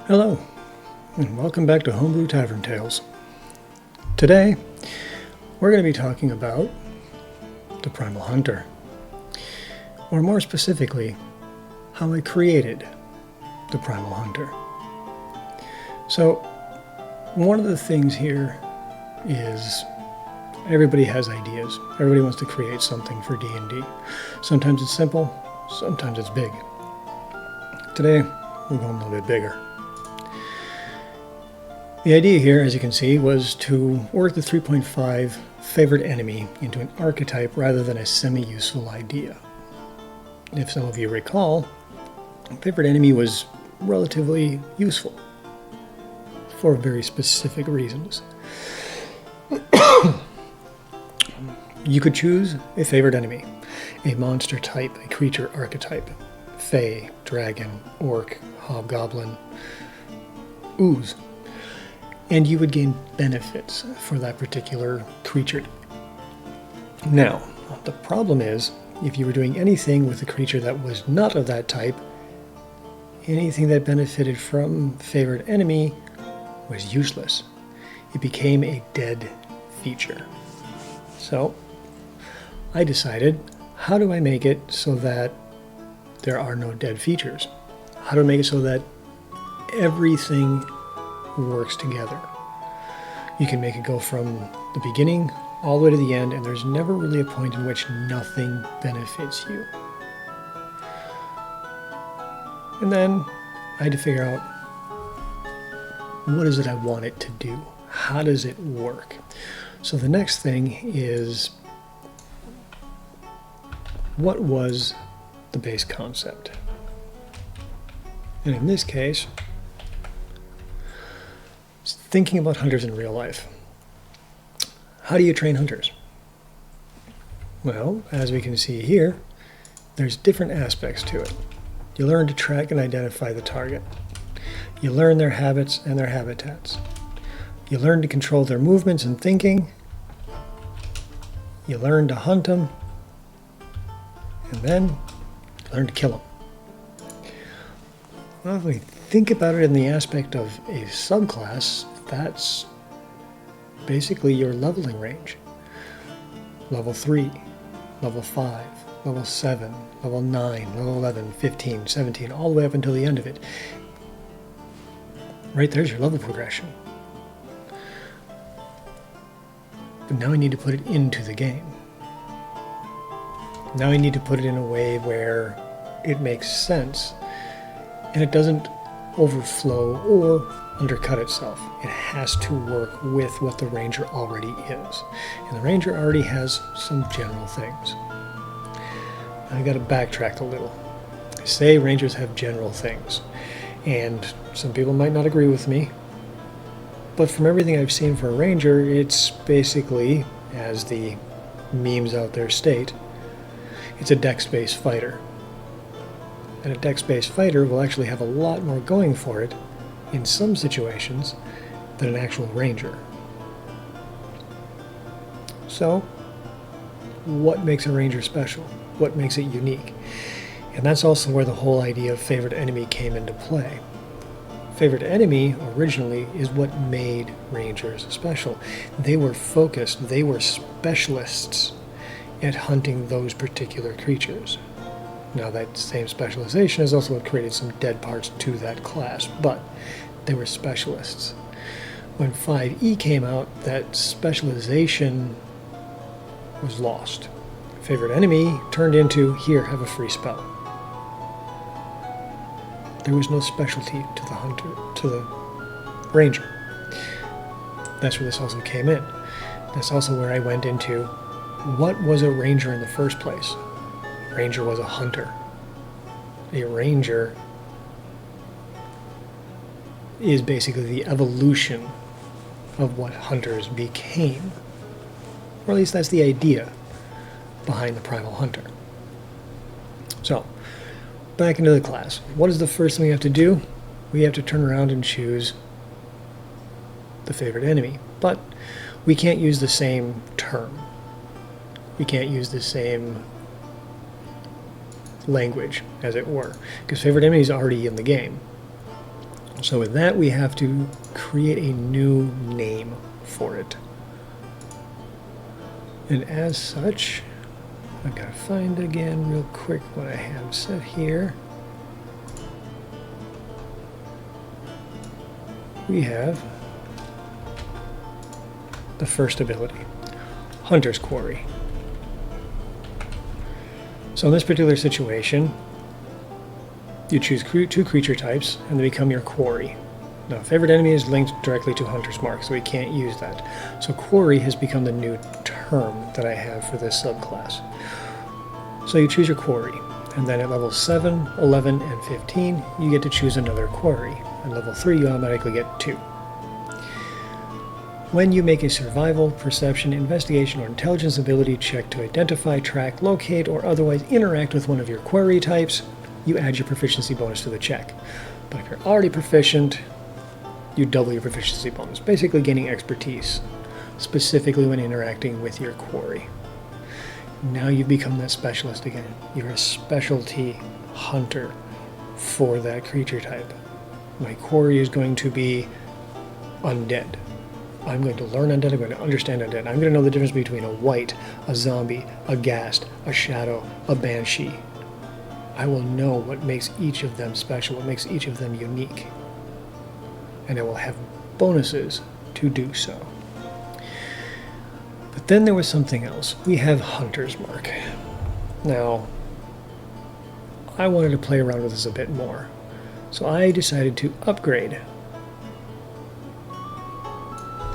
Hello, and welcome back to Homebrew Tavern Tales. Today, we're going to be talking about the Primal Hunter, or more specifically, how I created the Primal Hunter. So, one of the things here is everybody has ideas. Everybody wants to create something for D&D. Sometimes it's simple, sometimes it's big. Today, we're going a little bit bigger. The idea here, as you can see, was to work the 3.5 favorite enemy into an archetype rather than a semi-useful idea. If some of you recall, favorite enemy was relatively useful for very specific reasons. You could choose a favorite enemy, a monster type, a creature archetype, fae, dragon, orc, hobgoblin, ooze. And you would gain benefits for that particular creature. Now, the problem is, if you were doing anything with a creature that was not of that type, anything that benefited from favorite enemy was useless. It became a dead feature. So, I decided, how do I make it so that there are no dead features? How do I make it so that everything works together? You can make it go from the beginning all the way to the end, and there's never really a point in which nothing benefits you. And then I had to figure out, what is it I want it to do? How does it work? So the next thing is, what was the base concept? And in this case, thinking about hunters in real life. How do you train hunters? Well, as we can see here, there's different aspects to it. You learn to track and identify the target. You learn their habits and their habitats. You learn to control their movements and thinking. You learn to hunt them. And then you learn to kill them. Well, if we think about it in the aspect of a subclass, that's basically your leveling range. Level 3, level 5, level 7, level 9, level 11, 15, 17, all the way up until the end of it. Right there's your level progression. But now I need to put it into the game. Now I need to put it in a way where it makes sense and it doesn't overflow or undercut itself. It has to work with what the ranger already is. And the ranger already has some general things. I got to backtrack a little. I say rangers have general things, and some people might not agree with me, but from everything I've seen for a ranger, it's basically, as the memes out there state, it's a dex-based fighter. And a dex-based fighter will actually have a lot more going for it in some situations than an actual ranger. So, what makes a ranger special? What makes it unique? And that's also where the whole idea of favorite enemy came into play. Favorite enemy originally is what made rangers special. They were focused, they were specialists at hunting those particular creatures. Now that same specialization is also what created some dead parts to that class, but they were specialists. When 5e came out, that specialization was lost. Favorite enemy turned into, here, have a free spell. There was no specialty to the hunter, to the ranger. That's where this also came in. That's also where I went into, what was a ranger in the first place? Ranger was a hunter. A ranger is basically the evolution of what hunters became. Or at least that's the idea behind the Primal Hunter. So, back into the class. What is the first thing we have to do? We have to turn around and choose the favorite enemy. But we can't use the same term. We can't use the same language, as it were, because favorite enemy is already in the game. So with that, we have to create a new name for it. And as such, I've got to find again real quick what I have set here. We have the first ability, Hunter's Quarry. So in this particular situation, you choose 2 creature types and they become your quarry. Now, favorite enemy is linked directly to Hunter's Mark, so we can't use that. So quarry has become the new term that I have for this subclass. So you choose your quarry, and then at level 7, 11, and 15, you get to choose another quarry. At level 3, you automatically get 2. When you make a survival, perception, investigation, or intelligence ability check to identify, track, locate, or otherwise interact with one of your quarry types, you add your proficiency bonus to the check. But if you're already proficient, you double your proficiency bonus, basically gaining expertise, specifically when interacting with your quarry. Now you've become that specialist again. You're a specialty hunter for that creature type. My quarry is going to be undead. I'm going to learn undead, I'm going to understand undead. I'm going to know the difference between a wight, a zombie, a ghast, a shadow, a banshee. I will know what makes each of them special, what makes each of them unique. And I will have bonuses to do so. But then there was something else. We have Hunter's Mark. Now, I wanted to play around with this a bit more. So I decided to upgrade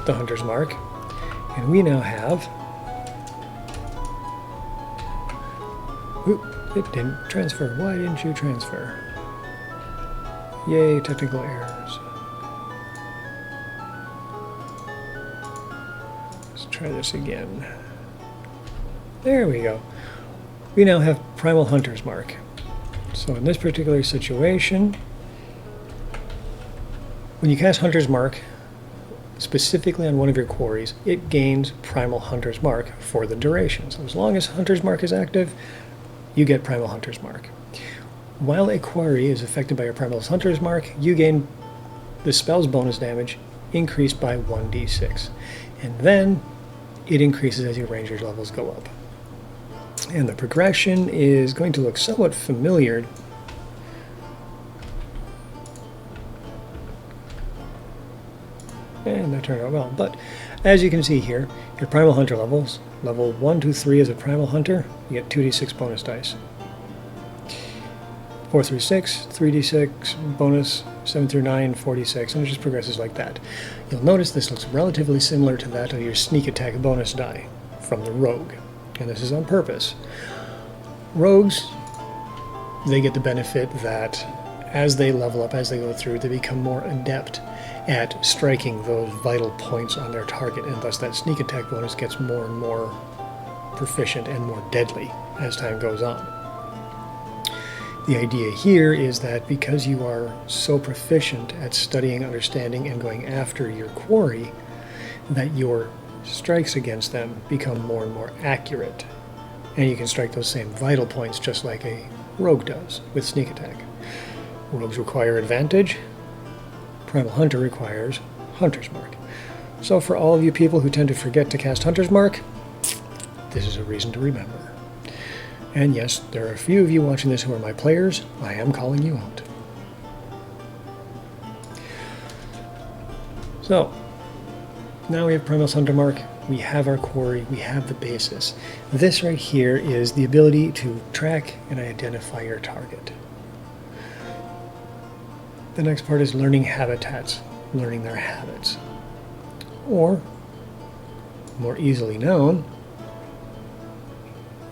the Hunter's Mark, and we now have, it didn't transfer. Why didn't you transfer? Yay, technical errors. Let's try this again. There we go. We now have Primal Hunter's Mark. So in this particular situation, when you cast Hunter's Mark, specifically on one of your quarries, it gains Primal Hunter's Mark for the duration. So as long as Hunter's Mark is active, you get Primal Hunter's Mark. While a quarry is affected by your Primal Hunter's Mark, you gain the spell's bonus damage increased by 1d6. And then it increases as your ranger levels go up. And the progression is going to look somewhat familiar. And that turned out well. But as you can see here, your Primal Hunter levels, level 1, 2, 3 as a Primal Hunter, you get 2d6 bonus dice. 4 through 6, 3d6 bonus, 7 through 9, 4d6, and it just progresses like that. You'll notice this looks relatively similar to that of your sneak attack bonus die from the Rogue. And this is on purpose. Rogues, they get the benefit that as they level up, as they go through, they become more adept at striking those vital points on their target, and thus that sneak attack bonus gets more and more proficient and more deadly as time goes on. The idea here is that because you are so proficient at studying, understanding, and going after your quarry, that your strikes against them become more and more accurate, and you can strike those same vital points just like a rogue does with sneak attack. Rogues require advantage. Primal Hunter requires Hunter's Mark. So for all of you people who tend to forget to cast Hunter's Mark, this is a reason to remember. And yes, there are a few of you watching this who are my players. I am calling you out. So, now we have Primal Hunter Mark, we have our quarry, we have the basis. This right here is the ability to track and identify your target. The next part is learning habitats, learning their habits. Or, more easily known,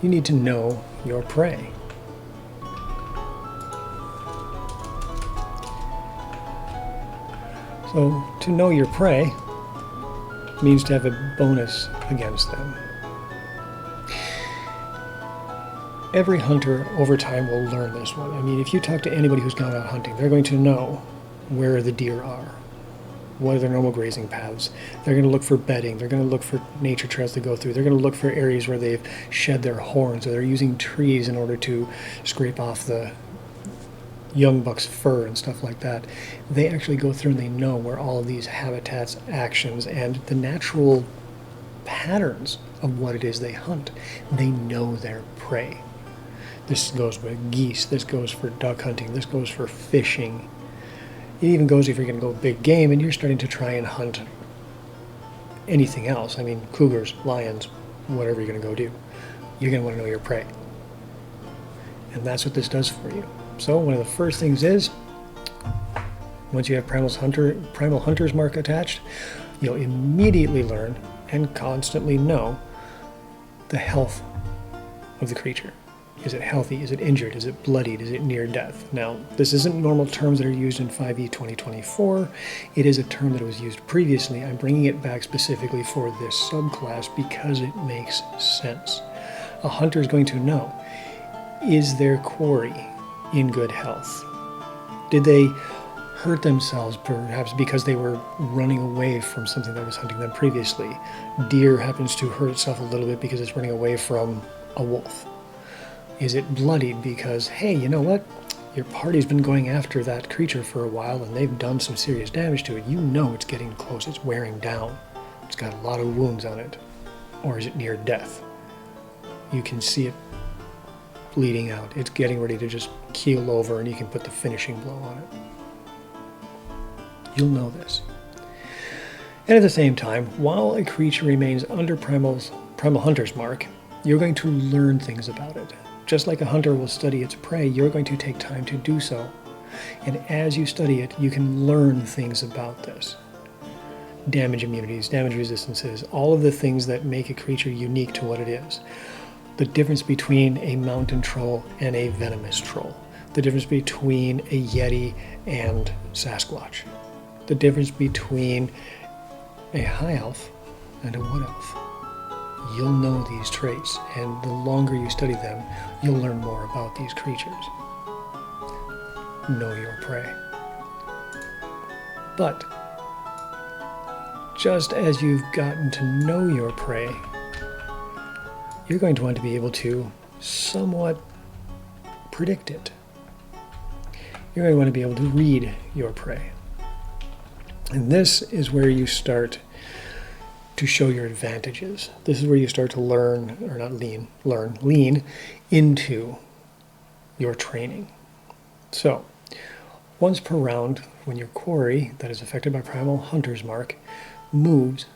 you need to know your prey. So, to know your prey means to have a bonus against them. Every hunter over time will learn this one. I mean, if you talk to anybody who's gone out hunting, they're going to know where the deer are, what are their normal grazing paths. They're going to look for bedding. They're going to look for nature trails to go through. They're going to look for areas where they've shed their horns, or they're using trees in order to scrape off the young buck's fur and stuff like that, they actually go through and they know where all of these habitats, actions, and the natural patterns of what it is they hunt. They know their prey. This goes with geese, this goes for duck hunting, this goes for fishing. It even goes if you're going to go big game and you're starting to try and hunt anything else. I mean, cougars, lions, whatever you're going to go do. You're going to want to know your prey. And that's what this does for you. So one of the first things is, once you have Primal Hunter's mark attached, you'll immediately learn and constantly know the health of the creature. Is it healthy? Is it injured? Is it bloodied? Is it near death? Now, this isn't normal terms that are used in 5e 2024. It is a term that was used previously. I'm bringing it back specifically for this subclass because it makes sense. A hunter is going to know, is their quarry in good health? Did they hurt themselves perhaps because they were running away from something that was hunting them previously? Deer happens to hurt itself a little bit because it's running away from a wolf. Is it bloodied because, hey, you know what? Your party's been going after that creature for a while and they've done some serious damage to it. You know it's getting close, it's wearing down. It's got a lot of wounds on it. Or is it near death? You can see it bleeding out. It's getting ready to just keel over and you can put the finishing blow on it. You'll know this. And at the same time, while a creature remains under Primal Hunter's mark, you're going to learn things about it. Just like a hunter will study its prey, you're going to take time to do so. And as you study it, you can learn things about this. Damage immunities, damage resistances, all of the things that make a creature unique to what it is. The difference between a mountain troll and a venomous troll. The difference between a Yeti and Sasquatch. The difference between a high elf and a wood elf. You'll know these traits, and the longer you study them, you'll learn more about these creatures. Know your prey. But just as you've gotten to know your prey, you're going to want to be able to somewhat predict it. You're going to want to be able to read your prey. And this is where you start to show your advantages. This is where you start to learn into your training. So, once per round, when your quarry that is affected by Primal Hunter's mark moves,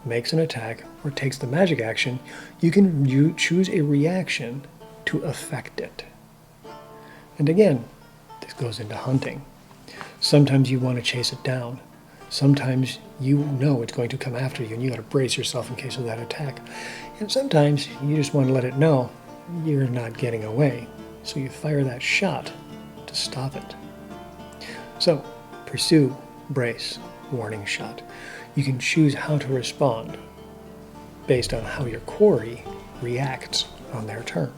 makes an attack, or takes the magic action, you can choose a reaction to affect it. And again, this goes into hunting. Sometimes you want to chase it down. Sometimes you know it's going to come after you and you got to brace yourself in case of that attack. And sometimes you just want to let it know you're not getting away. So you fire that shot to stop it. So, pursue, brace, warning shot. You can choose how to respond based on how your quarry reacts on their turn.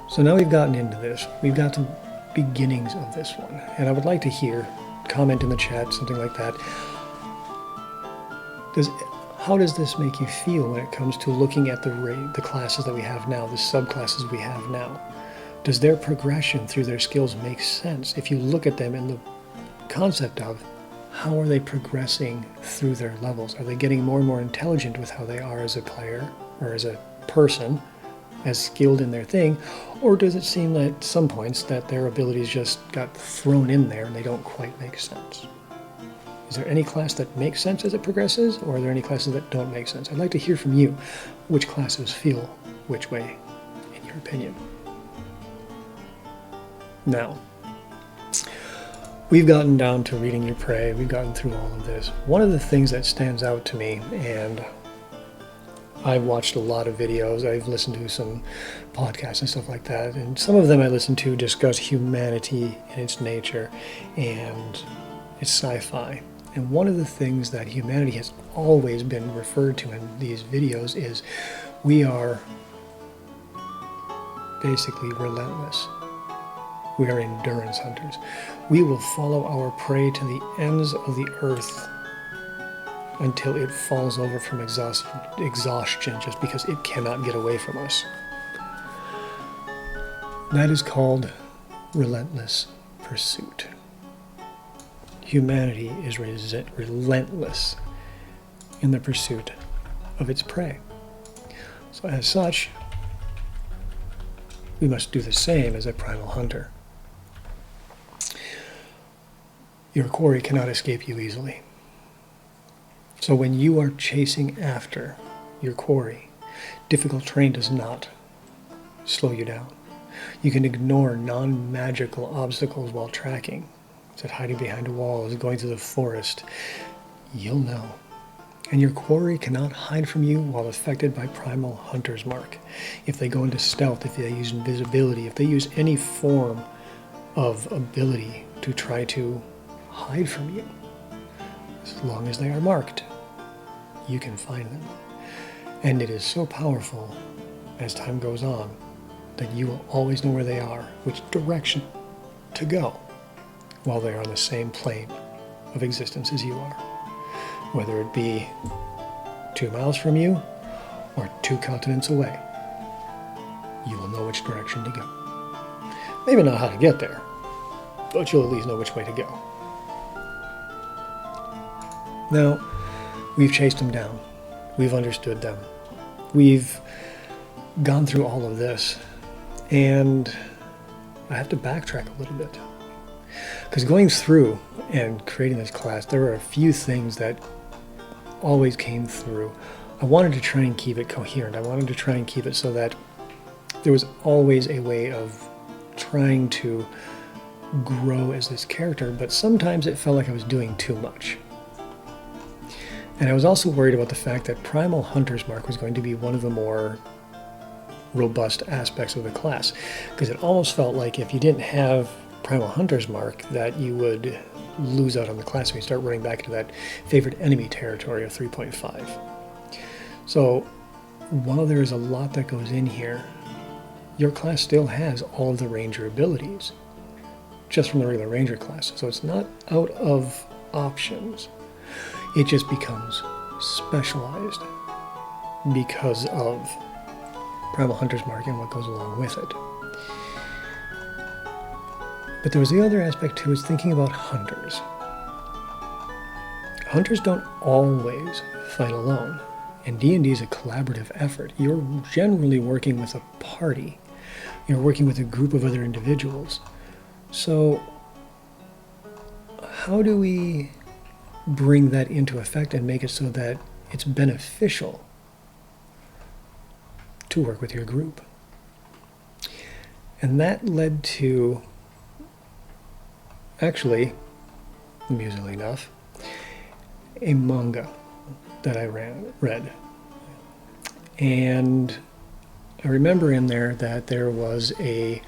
So now we've gotten into this. We've got the beginnings of this one. And I would like to hear, comment in the chat, something like that. How does this make you feel when it comes to looking at the classes that we have now, the subclasses we have now? Does their progression through their skills make sense? If you look at them in the concept of how are they progressing through their levels? Are they getting more and more intelligent with how they are as a player or as a person, as skilled in their thing? Or does it seem at some points that their abilities just got thrown in there and they don't quite make sense? Is there any class that makes sense as it progresses, or are there any classes that don't make sense? I'd like to hear from you which classes feel which way, in your opinion. Now, we've gotten down to reading your prey, we've gotten through all of this. One of the things that stands out to me, and I've watched a lot of videos, I've listened to some podcasts and stuff like that, and some of them I listen to discuss humanity and its nature and its sci-fi. And one of the things that humanity has always been referred to in these videos is we are basically relentless. We are endurance hunters. We will follow our prey to the ends of the earth until it falls over from exhaustion just because it cannot get away from us. That is called relentless pursuit. Humanity is relentless in the pursuit of its prey. So as such, we must do the same as a primal hunter. Your quarry cannot escape you easily. So when you are chasing after your quarry, difficult terrain does not slow you down. You can ignore non-magical obstacles while tracking. Is it hiding behind a wall? Is it going through the forest? You'll know. And your quarry cannot hide from you while affected by Primal Hunter's mark. If they go into stealth, if they use invisibility, if they use any form of ability to try to hide from you, as long as they are marked, you can find them. And it is so powerful as time goes on that you will always know where they are, which direction to go, while they are on the same plane of existence as you are. Whether it be 2 miles from you or 2 continents away, you will know which direction to go. Maybe not how to get there, but you'll at least know which way to go. Now, we've chased them down. We've understood them. We've gone through all of this, and I have to backtrack a little bit. Because going through and creating this class, there were a few things that always came through. I wanted to try and keep it coherent. I wanted to try and keep it so that there was always a way of trying to grow as this character, but sometimes it felt like I was doing too much. And I was also worried about the fact that Primal Hunter's mark was going to be one of the more robust aspects of the class, because it almost felt like if you didn't have Primal Hunter's mark, that you would lose out on the class when you start running back into that favorite enemy territory of 3.5. So while there is a lot that goes in here, your class still has all of the ranger abilities, just from the regular ranger class. So it's not out of options. It just becomes specialized because of Primal Hunter's mark and what goes along with it. But there was the other aspect too, is thinking about hunters. Hunters don't always fight alone, and D&D is a collaborative effort. You're generally working with a party. You're working with a group of other individuals. So how do we bring that into effect and make it so that it's beneficial to work with your group? And that led to, actually, amusingly enough, a manga that I read. And I remember in there that there was a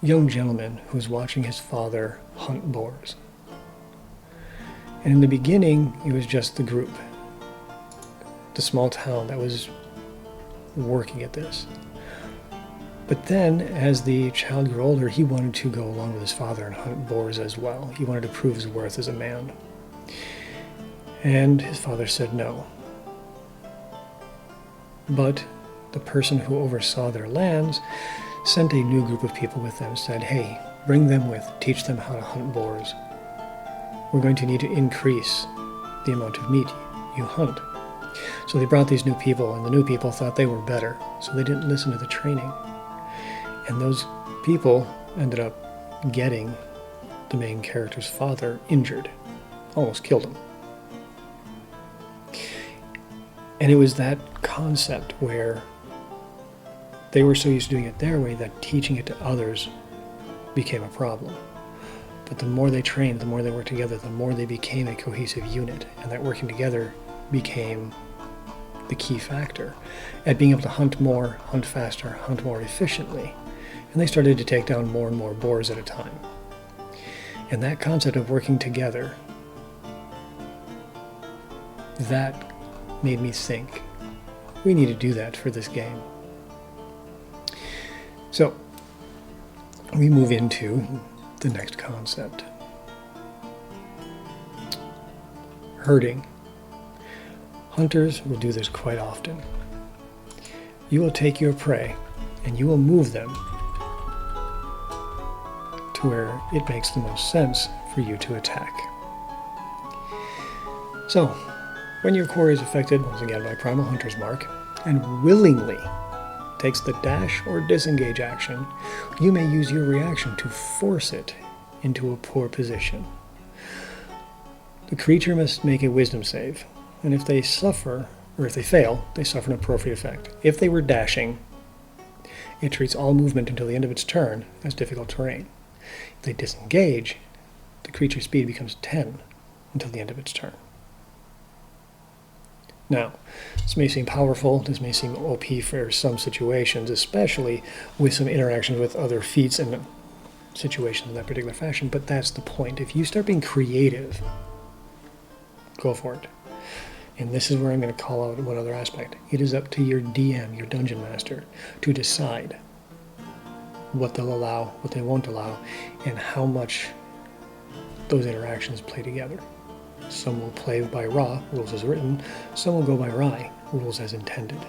young gentleman who was watching his father hunt boars. And in the beginning, it was just the group, the small town that was working at this. But then, as the child grew older, he wanted to go along with his father and hunt boars as well. He wanted to prove his worth as a man. And his father said no. But the person who oversaw their lands sent a new group of people with them, said, hey, bring them with, teach them how to hunt boars. We're going to need to increase the amount of meat you hunt. So they brought these new people, and the new people thought they were better, so they didn't listen to the training. And those people ended up getting the main character's father injured, almost killed him. And it was that concept where they were so used to doing it their way that teaching it to others became a problem. But the more they trained, the more they worked together, the more they became a cohesive unit, and that working together became the key factor at being able to hunt more, hunt faster, hunt more efficiently. And they started to take down more and more boars at a time. And that concept of working together, that made me think, we need to do that for this game. So, we move into the next concept. herding. Hunters will do this quite often. You will take your prey and you will move them to where it makes the most sense for you to attack. So, when your quarry is affected, once again by Primal Hunter's mark, and willingly takes the dash or disengage action, you may use your reaction to force it into a poor position. The creature must make a wisdom save, and if they suffer, or if they fail, they suffer an appropriate effect. If they were dashing, it treats all movement until the end of its turn as difficult terrain. If they disengage, the creature's speed becomes 10 until the end of its turn. Now, this may seem powerful, this may seem OP for some situations, especially with some interactions with other feats and situations in that particular fashion, but that's the point. If you start being creative, go for it. And this is where I'm going to call out one other aspect. It is up to your DM, your Dungeon Master, to decide what they'll allow, what they won't allow, and how much those interactions play together. Some will play by raw, rules as written. Some will go by rye, rules as intended.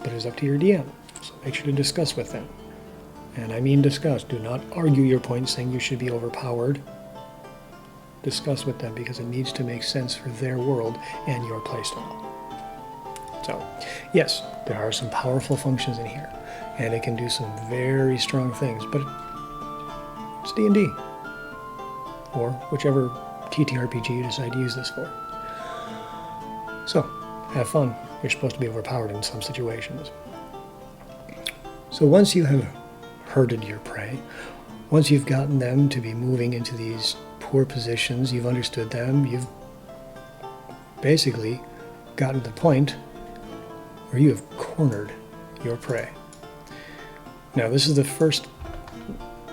But it's up to your DM, so make sure to discuss with them. And I mean discuss. Do not argue your point saying you should be overpowered. Discuss with them because it needs to make sense for their world and your playstyle. So, yes, there are some powerful functions in here, and it can do some very strong things, but it's D&D, or whichever TTRPG you decide to use this for. So, have fun. You're supposed to be overpowered in some situations. So once you have herded your prey, once you've gotten them to be moving into these poor positions, you've understood them, you've basically gotten to the point where you have cornered your prey. Now this is the first,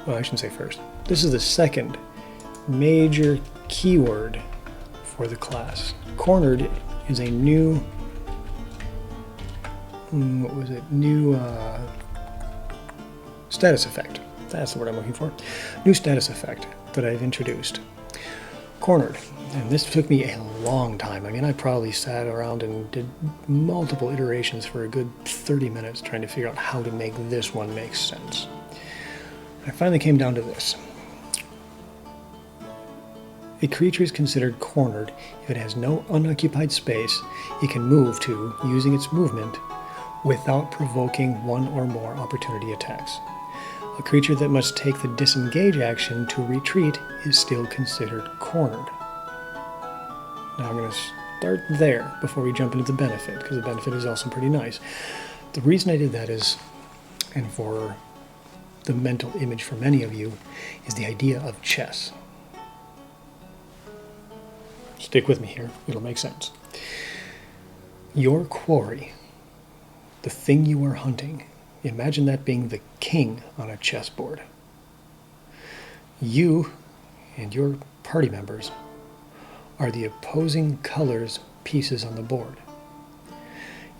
well I shouldn't say first, this is the second major keyword for the class. Cornered is a new, status effect. That's the word I'm looking for. New status effect that I've introduced. Cornered. And this took me a long time. I mean, I probably sat around and did multiple iterations for a good 30 minutes trying to figure out how to make this one make sense. I finally came down to this. A creature is considered cornered if it has no unoccupied space it can move to using its movement without provoking one or more opportunity attacks. A creature that must take the disengage action to retreat is still considered cornered. Now I'm going to start there before we jump into the benefit, because the benefit is also pretty nice. The reason I did that is, and for the mental image for many of you, is the idea of chess. Stick with me here, it'll make sense. Your quarry, the thing you are hunting, imagine that being the king on a chessboard. You and your party members are the opposing colors pieces on the board.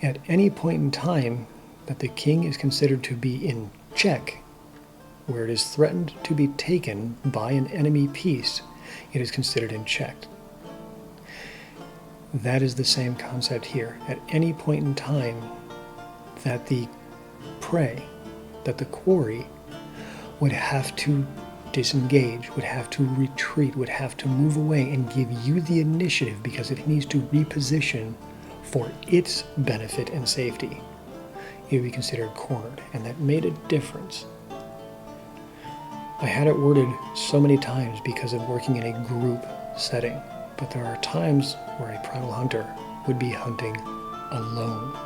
At any point in time that the king is considered to be in check, where it is threatened to be taken by an enemy piece, it is considered in check. That is the same concept here. At any point in time that the prey, that the quarry would have to disengage, would have to retreat, would have to move away and give you the initiative because it needs to reposition for its benefit and safety, it would be considered cornered, and that made a difference. I had it worded so many times because of working in a group setting, but there are times where a Primal Hunter would be hunting alone.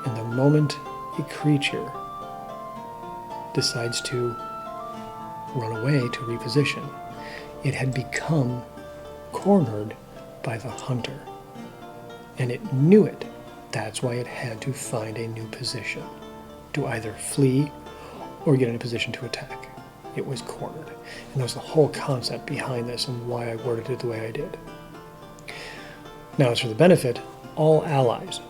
And the moment a creature decides to run away to reposition, it had become cornered by the hunter. And it knew it. That's why it had to find a new position to either flee or get in a position to attack. It was cornered. And that was the whole concept behind this and why I worded it the way I did. Now, as for the benefit, all allies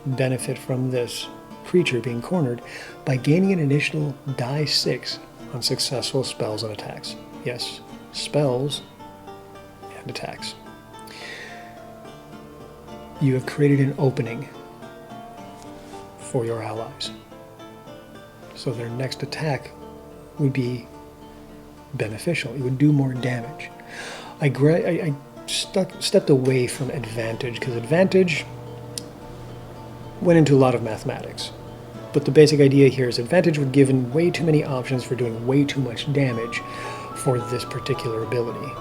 benefit from this creature being cornered by gaining an additional die 6 on successful spells and attacks. Yes, spells and attacks. you have created an opening for your allies. So their next attack would be beneficial. It would do more damage. I stepped away from advantage because advantage went into a lot of mathematics. But the basic idea here is advantage would give in way too many options for doing way too much damage for this particular ability.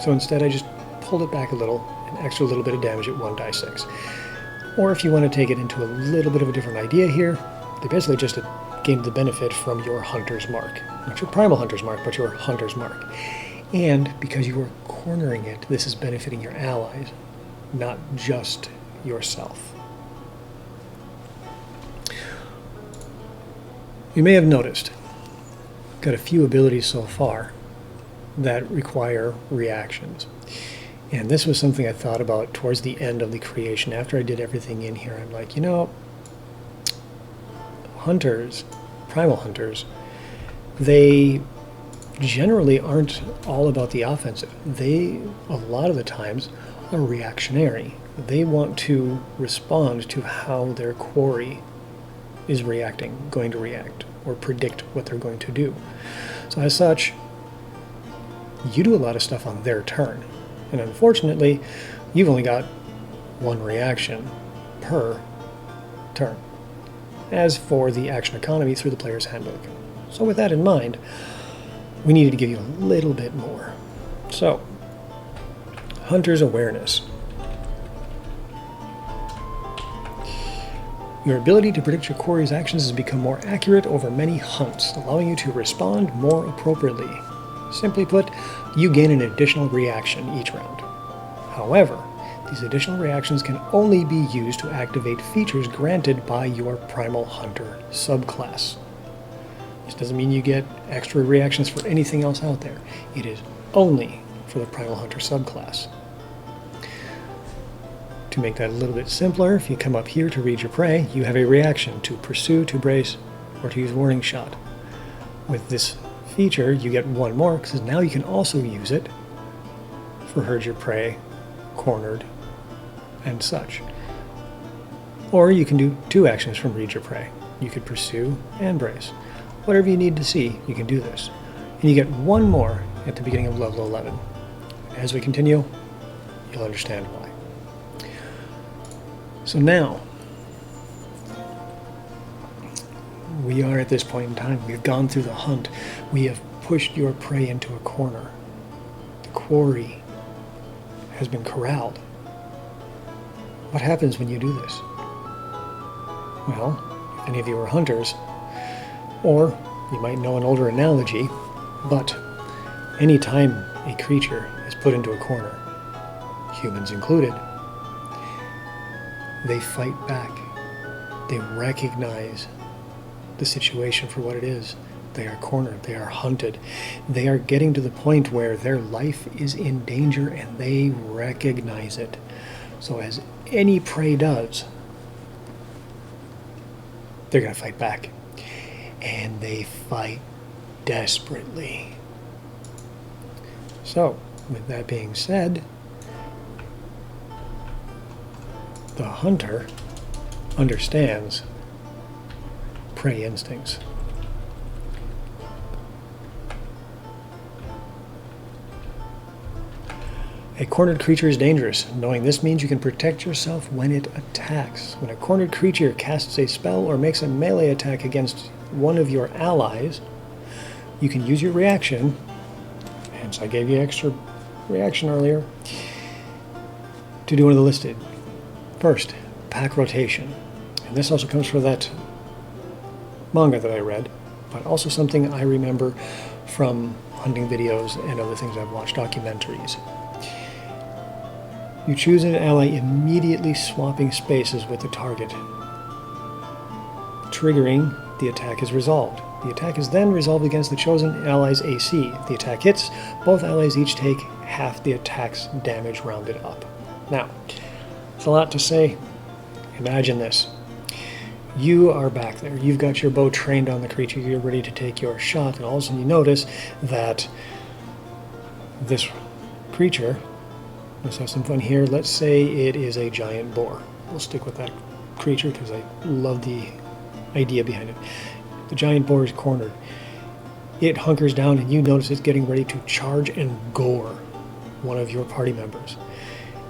So instead I just pulled it back a little, an extra little bit of damage at 1 die 6. Or if you want to take it into a little bit of a different idea here, they basically just gained the benefit from your Hunter's Mark. Not your Primal Hunter's Mark, but your Hunter's Mark. And because you were cornering it, this is benefiting your allies, not just yourself. You may have noticed, got a few abilities so far that require reactions. And this was something I thought about towards the end of the creation. After I did everything in here, I'm like, you know, hunters, primal hunters, they generally aren't all about the offensive. They, a lot of the times, are reactionary. They want to respond to how their quarry is going to react, or predict what they're going to do. So as such, you do a lot of stuff on their turn. And unfortunately, you've only got 1 reaction per turn. As for the action economy through the player's handbook. So with that in mind, we needed to give you a little bit more. So, Hunter's Awareness. Your ability to predict your quarry's actions has become more accurate over many hunts, allowing you to respond more appropriately. Simply put, you gain an additional reaction each round. However, these additional reactions can only be used to activate features granted by your Primal Hunter subclass. This doesn't mean you get extra reactions for anything else out there. It is only for the Primal Hunter subclass. To make that a little bit simpler, if you come up here to read your prey, you have a reaction to pursue, to brace, or to use warning shot. With this feature, you get 1 more, because now you can also use it for herd your prey, cornered, and such. Or you can do 2 actions from read your prey. You could pursue and brace. Whatever you need to see, you can do this. And you get 1 more at the beginning of level 11. As we continue, you'll understand why. So now, we are at this point in time. We've gone through the hunt. We have pushed your prey into a corner. The quarry has been corralled. What happens when you do this? Well, if any of you are hunters, or you might know an older analogy, but any time a creature is put into a corner, humans included, they fight back. They recognize the situation for what it is. They are cornered. They are hunted. They are getting to the point where their life is in danger and they recognize it. So as any prey does, they're going to fight back. And they fight desperately. So, with that being said, the hunter understands prey instincts. A cornered creature is dangerous. Knowing this means you can protect yourself when it attacks. When a cornered creature casts a spell or makes a melee attack against one of your allies, you can use your reaction, hence I gave you extra reaction earlier, to do one of the listed. First, pack rotation. And this also comes from that manga that I read, but also something I remember from hunting videos and other things I've watched, documentaries. You choose an ally immediately swapping spaces with the target. Triggering, the attack is resolved. The attack is then resolved against the chosen ally's AC. If the attack hits, both allies each take half the attack's damage rounded up. Now, it's a lot to say. Imagine this. You are back there. You've got your bow trained on the creature. You're ready to take your shot, and all of a sudden you notice that this creature Let's have some fun here. Let's say it is a giant boar. We'll stick with that creature because I love the idea behind it. The giant boar is cornered. It hunkers down and you notice it's getting ready to charge and gore one of your party members.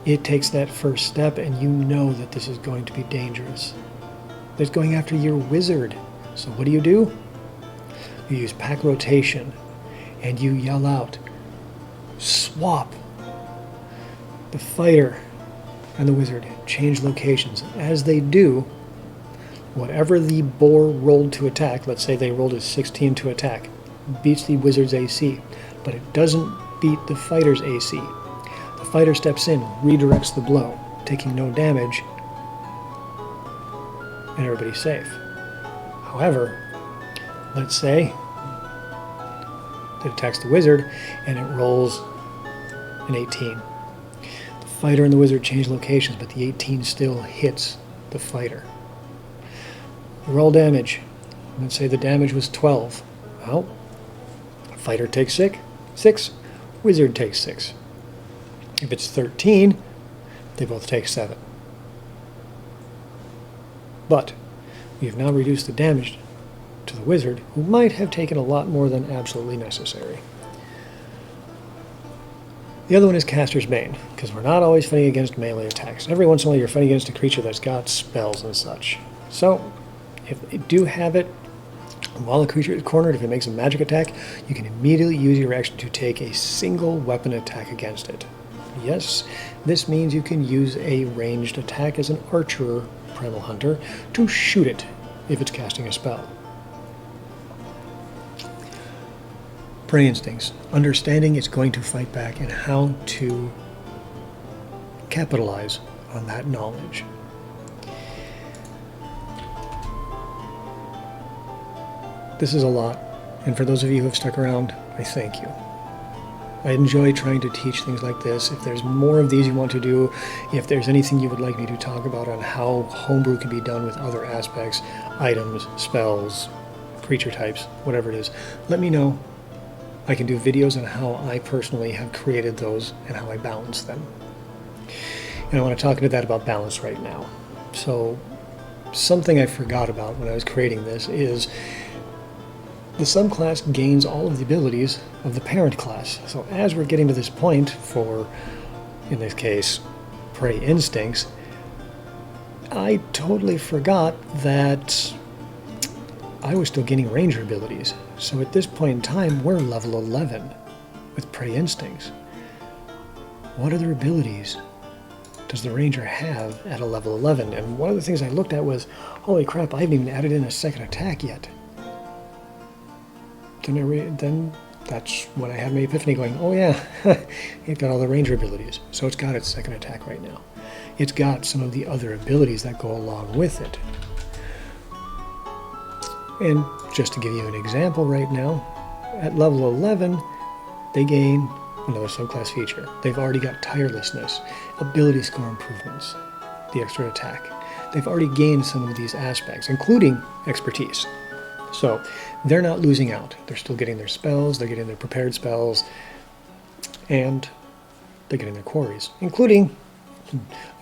It takes that first step and you know that this is going to be dangerous. It's going after your wizard. So what do? You use pack rotation and you yell out, swap. The fighter and the wizard change locations. As they do, whatever the boar rolled to attack, let's say they rolled a 16 to attack, beats the wizard's AC, but it doesn't beat the fighter's AC. The fighter steps in, redirects the blow, taking no damage, and everybody's safe. However, let's say it attacks the wizard and it rolls an 18. The fighter and the wizard change locations, but the 18 still hits the fighter. Roll damage. Let's say the damage was 12. Well, fighter takes 6, wizard takes 6. If it's 13, they both take 7. But we have now reduced the damage to the wizard, who might have taken a lot more than absolutely necessary. The other one is Caster's Bane, because we're not always fighting against melee attacks. Every once in a while you're fighting against a creature that's got spells and such. So, if they do have it, while the creature is cornered, if it makes a magic attack, you can immediately use your action to take a single weapon attack against it. Yes, this means you can use a ranged attack as an archer, Primal Hunter, to shoot it if it's casting a spell. Prey instincts. Understanding it's going to fight back and how to capitalize on that knowledge. This is a lot, and for those of you who have stuck around, I thank you. I enjoy trying to teach things like this. If there's more of these you want to do, if there's anything you would like me to talk about on how homebrew can be done with other aspects, items, spells, creature types, whatever it is, let me know. I can do videos on how I personally have created those and how I balance them. And I want to talk into that about balance right now. So something I forgot about when I was creating this is the subclass gains all of the abilities of the parent class. So as we're getting to this point for, in this case, prey instincts, I totally forgot that I was still gaining ranger abilities. So at this point in time, we're level 11 with prey instincts. What other abilities does the ranger have at a level 11? And one of the things I looked at was, holy crap, I haven't even added in a second attack yet. Then that's when I had my epiphany going, oh yeah, it got all the ranger abilities. So it's got its second attack right now. It's got some of the other abilities that go along with it. And just to give you an example right now, at level 11, they gain another subclass feature. They've already got tirelessness, ability score improvements, the extra attack. They've already gained some of these aspects, including expertise. So they're not losing out. They're still getting their spells, they're getting their prepared spells, and they're getting their quarries, including,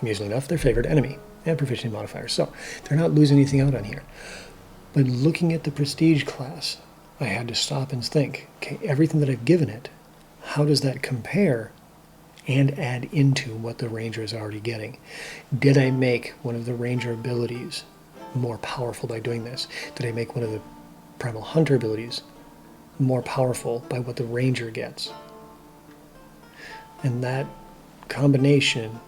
amusingly enough, their favorite enemy and proficiency modifiers. So they're not losing anything out on here. But looking at the prestige class, I had to stop and think, okay, everything that I've given it, how does that compare and add into what the ranger is already getting? Did I make one of the ranger abilities more powerful by doing this? Did I make one of the Primal Hunter abilities more powerful by what the ranger gets? And that combination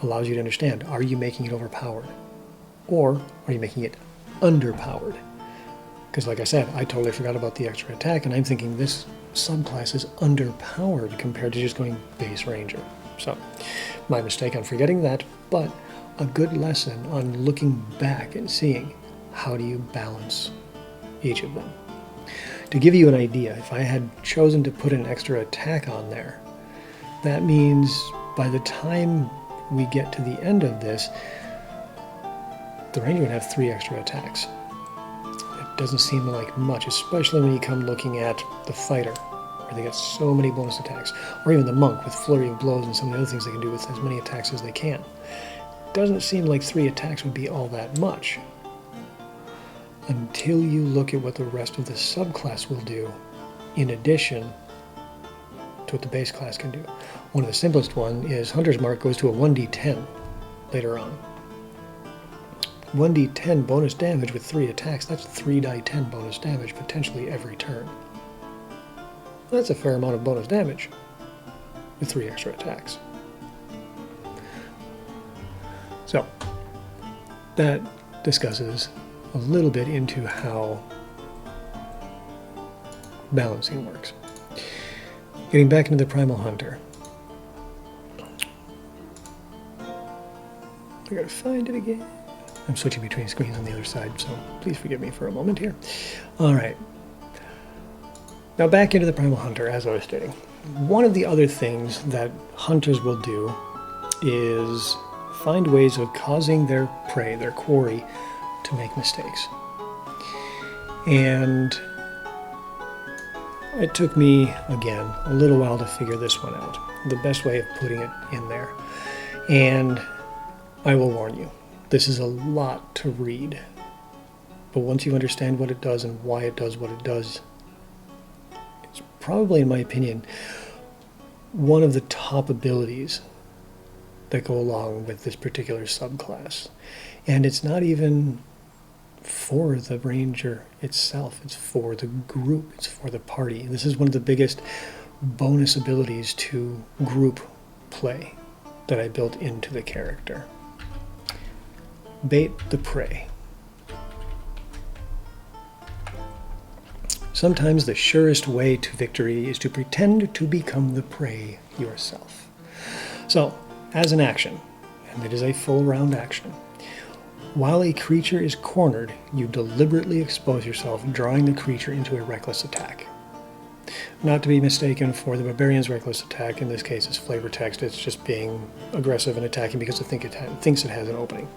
allows you to understand, are you making it overpowered? Or are you making it underpowered? Because like I said, I totally forgot about the extra attack, and I'm thinking this subclass is underpowered compared to just going base ranger. So, my mistake on forgetting that, but a good lesson on looking back and seeing how do you balance each of them. To give you an idea, if I had chosen to put an extra attack on there, that means by the time we get to the end of this, the ranger would have 3 extra attacks. It doesn't seem like much, especially when you come looking at the fighter where they get so many bonus attacks, or even the monk with flurry of blows and some of the other things they can do with as many attacks as they can. Doesn't seem like 3 attacks would be all that much until you look at what the rest of the subclass will do in addition to what the base class can do. One of the simplest one is Hunter's Mark goes to a 1d10 later on. 1d10 bonus damage with 3 attacks, that's 3d10 bonus damage potentially every turn. That's a fair amount of bonus damage with 3 extra attacks. So, that discusses a little bit into how balancing works. Getting back into the Primal Hunter. I gotta find it again. I'm switching between screens on the other side, so please forgive me for a moment here. Alright. Now back into the Primal Hunter, as I was stating. One of the other things that hunters will do is find ways of causing their prey, their quarry, to make mistakes. And it took me, again, a little while to figure this one out. The best way of putting it in there. And I will warn you, this is a lot to read. But once you understand what it does and why it does what it does, it's probably, in my opinion, one of the top abilities that go along with this particular subclass. And it's not even for the ranger itself, it's for the group, it's for the party. This is one of the biggest bonus abilities to group play that I built into the character. Bait the prey. Sometimes the surest way to victory is to pretend to become the prey yourself. So, as an action, and it is a full round action, while a creature is cornered, you deliberately expose yourself, drawing the creature into a reckless attack. Not to be mistaken for the barbarian's reckless attack. In this case, it's flavor text. It's just being aggressive and attacking because it thinks it has an opening.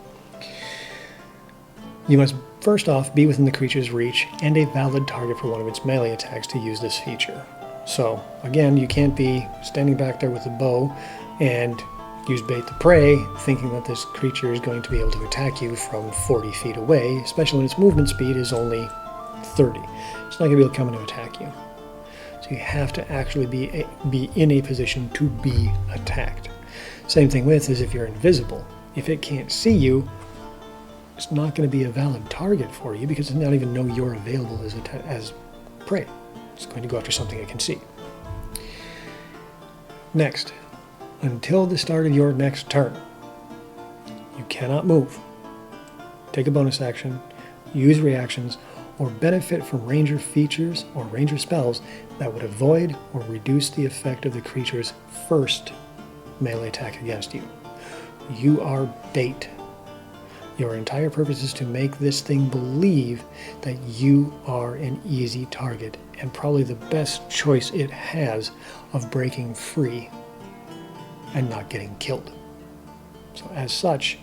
You must first off be within the creature's reach and a valid target for one of its melee attacks to use this feature. So, again, you can't be standing back there with a bow and use bait the prey, thinking that this creature is going to be able to attack you from 40 feet away, especially when its movement speed is only 30. It's not going to be able to come in to attack you. So you have to actually be in a position to be attacked. Same thing with is if you're invisible. If it can't see you, it's not going to be a valid target for you because it does not even know you're available as prey. It's going to go after something it can see. Next, until the start of your next turn, you cannot move, take a bonus action, use reactions, or benefit from ranger features or ranger spells that would avoid or reduce the effect of the creature's first melee attack against you. You are bait. Your entire purpose is to make this thing believe that you are an easy target and probably the best choice it has of breaking free and not getting killed. So as such,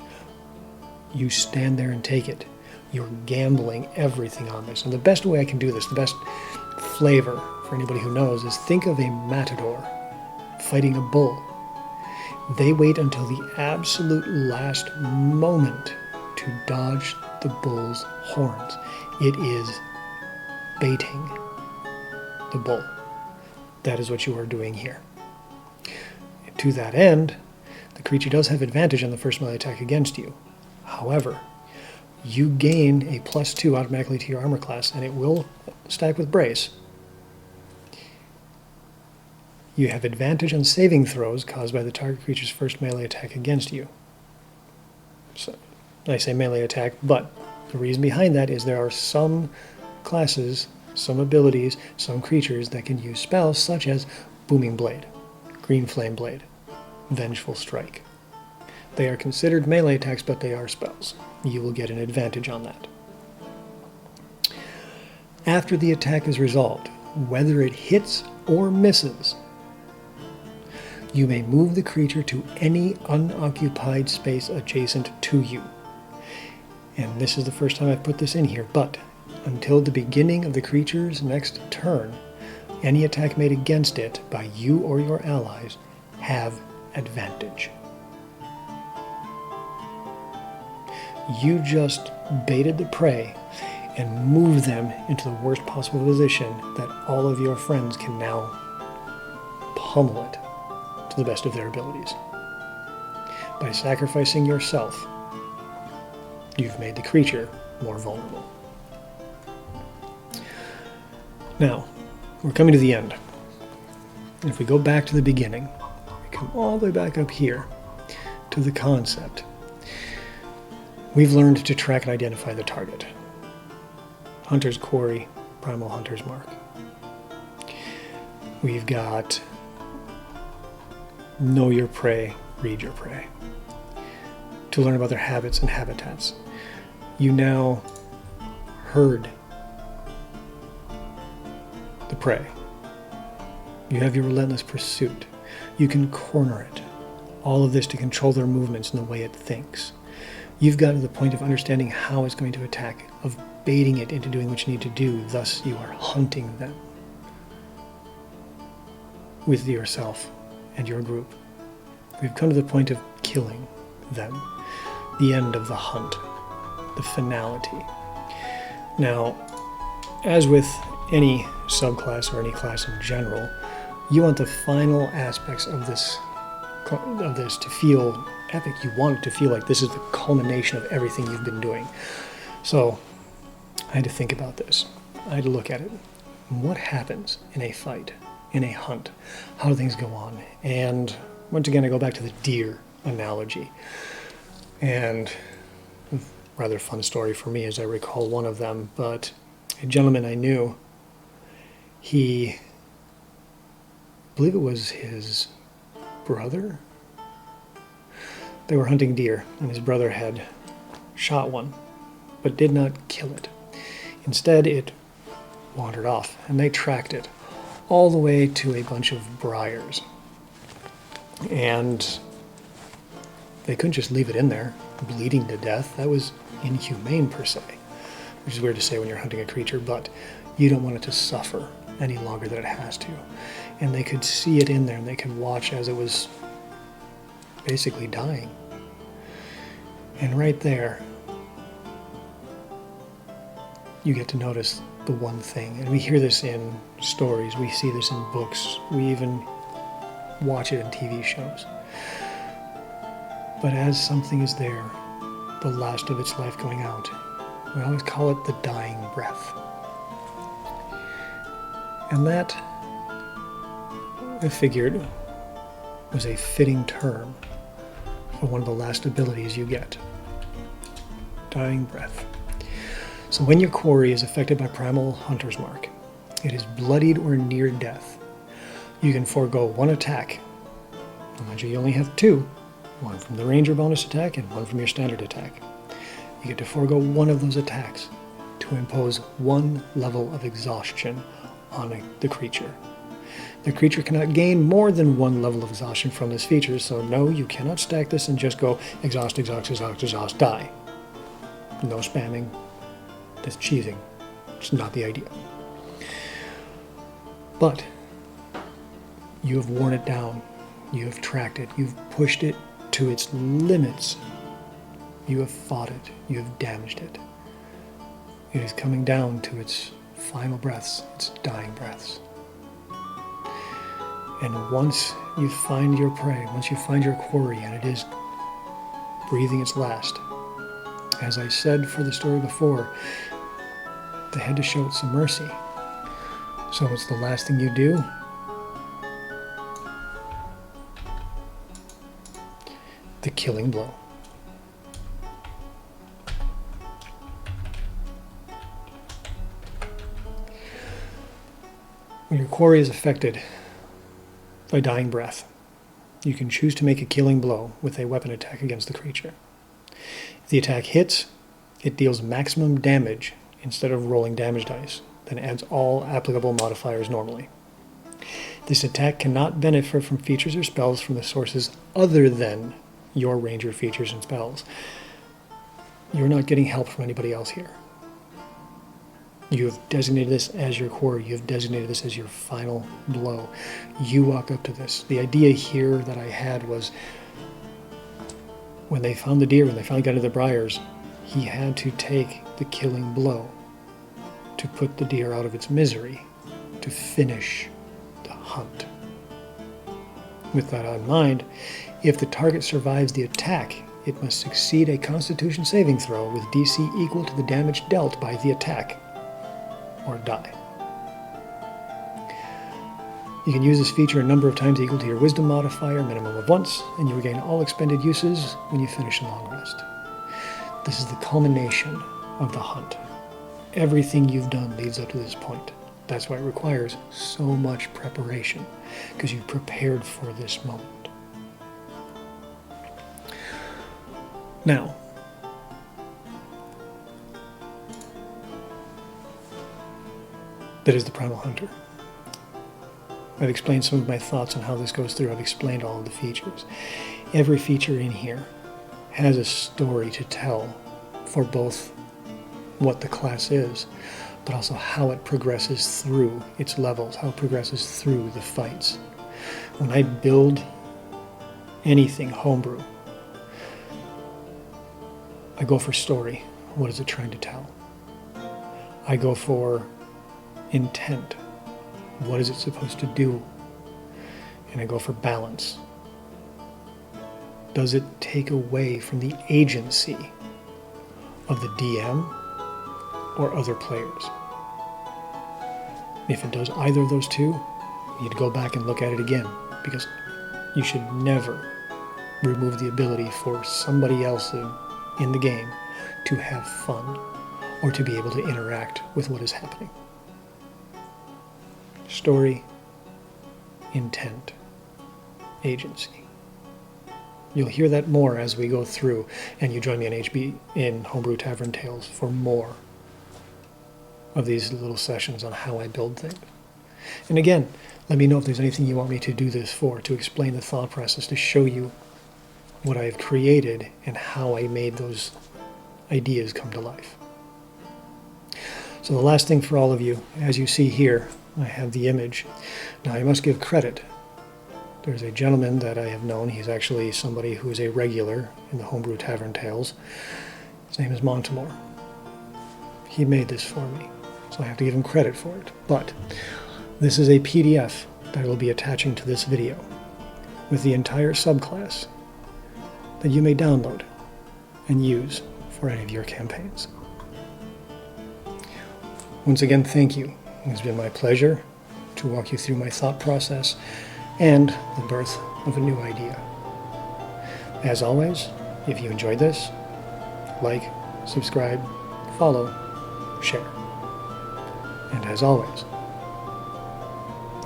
you stand there and take it. You're gambling everything on this. And the best way I can do this, the best flavor for anybody who knows, is think of a matador fighting a bull. They wait until the absolute last moment to dodge the bull's horns. It is baiting the bull. That is what you are doing here. To that end, the creature does have advantage on the first melee attack against you. However, you gain a +2 automatically to your armor class, and it will stack with brace. You have advantage on saving throws caused by the target creature's first melee attack against you. So, I say melee attack, but the reason behind that is there are some classes, some abilities, some creatures that can use spells such as Booming Blade, Green Flame Blade, Vengeful Strike. They are considered melee attacks, but they are spells. You will get an advantage on that. After the attack is resolved, whether it hits or misses, you may move the creature to any unoccupied space adjacent to you. And this is the first time I've put this in here, but until the beginning of the creature's next turn, any attack made against it by you or your allies have advantage. You just baited the prey and moved them into the worst possible position that all of your friends can now pummel it to the best of their abilities. By sacrificing yourself, you've made the creature more vulnerable. Now, we're coming to the end. If we go back to the beginning, we come all the way back up here to the concept. We've learned to track and identify the target. Hunter's Quarry, Primal Hunter's Mark. We've got know your prey, read your prey. To learn about their habits and habitats. You now herd the prey. You have your relentless pursuit. You can corner it. All of this to control their movements and the way it thinks. You've got to the point of understanding how it's going to attack, of baiting it into doing what you need to do. Thus, you are hunting them with yourself and your group. We've come to the point of killing them. The end of the hunt. The finality. Now, as with any subclass or any class in general, you want the final aspects of this to feel epic. You want it to feel like this is the culmination of everything you've been doing. So I had to think about this. I had to look at it. What happens in a fight, in a hunt? How do things go on? And once again, I go back to the deer analogy. And a rather fun story for me as I recall one of them, but a gentleman I knew, I believe it was his brother. They were hunting deer, and his brother had shot one, but did not kill it. Instead, it wandered off, and they tracked it all the way to a bunch of briars. And they couldn't just leave it in there, bleeding to death. That was inhumane per se, which is weird to say when you're hunting a creature, but you don't want it to suffer any longer than it has to. And they could see it in there, and they could watch as it was basically dying. And right there, you get to notice the one thing. And we hear this in stories, we see this in books, we even watch it in TV shows. But as something is there, the last of its life going out, we always call it the dying breath. And that, I figured, was a fitting term for one of the last abilities you get. Dying breath. So when your quarry is affected by Primal Hunter's Mark, it is bloodied or near death, you can forego one attack. Mind you only have two, one from the ranger bonus attack and one from your standard attack. You get to forego one of those attacks to impose one level of exhaustion on the creature. The creature cannot gain more than one level of exhaustion from this feature, so no, you cannot stack this and just go exhaust, exhaust, exhaust, exhaust, die. No spamming. That's cheating. It's not the idea. But you have worn it down. You have tracked it. You've pushed it to its limits. You have fought it. You have damaged it. It is coming down to its final breaths, its dying breaths. And once you find your prey, once you find your quarry, and it is breathing its last, as I said for the story before, they had to show it some mercy. So what's the last thing you do? The killing blow. When your quarry is affected by dying breath, you can choose to make a killing blow with a weapon attack against the creature. If the attack hits, it deals maximum damage instead of rolling damage dice, then adds all applicable modifiers normally. This attack cannot benefit from features or spells from the sources other than your ranger features and spells. You're not getting help from anybody else here. You have designated this as your quarry. You have designated this as your final blow. You walk up to this. The idea here that I had was when they found the deer, when they finally got into the briars, he had to take the killing blow to put the deer out of its misery, to finish the hunt. With that in mind, if the target survives the attack, it must succeed a Constitution saving throw with DC equal to the damage dealt by the attack, or die. You can use this feature a number of times equal to your Wisdom modifier, minimum of once, and you regain all expended uses when you finish a long rest. This is the culmination of the hunt. Everything you've done leads up to this point. That's why it requires so much preparation, because you've prepared for this moment. Now, that is the Primal Hunter. I've explained some of my thoughts on how this goes through. I've explained all of the features. Every feature in here has a story to tell for both what the class is, but also how it progresses through its levels, how it progresses through the fights. When I build anything homebrew, I go for story. What is it trying to tell? I go for intent. What is it supposed to do? And I go for balance. Does it take away from the agency of the DM or other players? If it does either of those two, you need to go back and look at it again, because you should never remove the ability for somebody else in the game to have fun or to be able to interact with what is happening. Story, intent, agency. You'll hear that more as we go through, and you join me in Homebrew Tavern Tales for more of these little sessions on how I build things. And again, let me know if there's anything you want me to do this for, to explain the thought process, to show you what I've created and how I made those ideas come to life. So the last thing for all of you, as you see here, I have the image. Now I must give credit. There's a gentleman that I have known. He's actually somebody who is a regular in the Homebrew Tavern Tales. His name is Montemore. He made this for me, so I have to give him credit for it. But this is a PDF that I will be attaching to this video with the entire subclass that you may download and use for any of your campaigns. Once again, thank you. It's been my pleasure to walk you through my thought process and the birth of a new idea. As always, if you enjoyed this, like, subscribe, follow, share. And as always,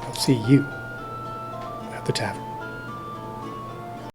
I'll see you at the tavern.